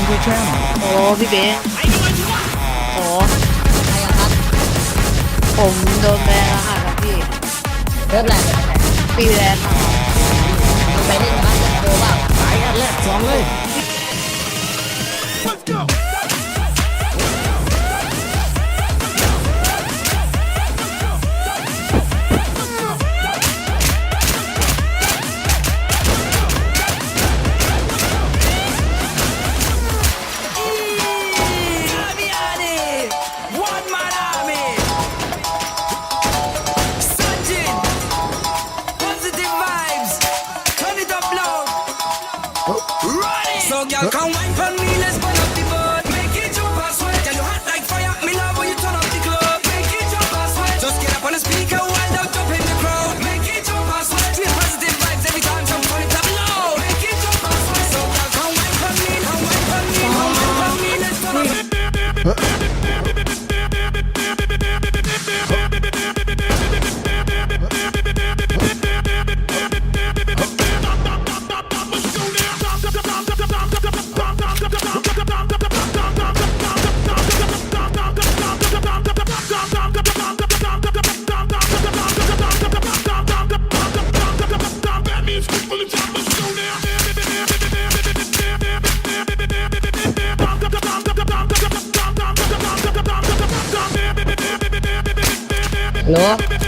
your channel. โอ้พี่เบงโอ้ ใครอะครับ ผมโดนแบนรหัสครับพี่ เริ่มแรกเลย ปีแรกครับ ไปเล่นบ้านเล่นโกเปล่า ไปอันแรกสองเลย So girl, come wine for me, let's burn up the boat. Make it jump and sweat, girl, you hot like fire. Me love when you turn up the club. Make it jump and sweat. Just get up on the speaker, wild out, jump in the crowd. Make it jump and sweat. Feel positive vibes every time, jump on it up low. Make it jump and sweat. So girl, come wine for me, come wine for me, come wine for me, let's turn up.หนู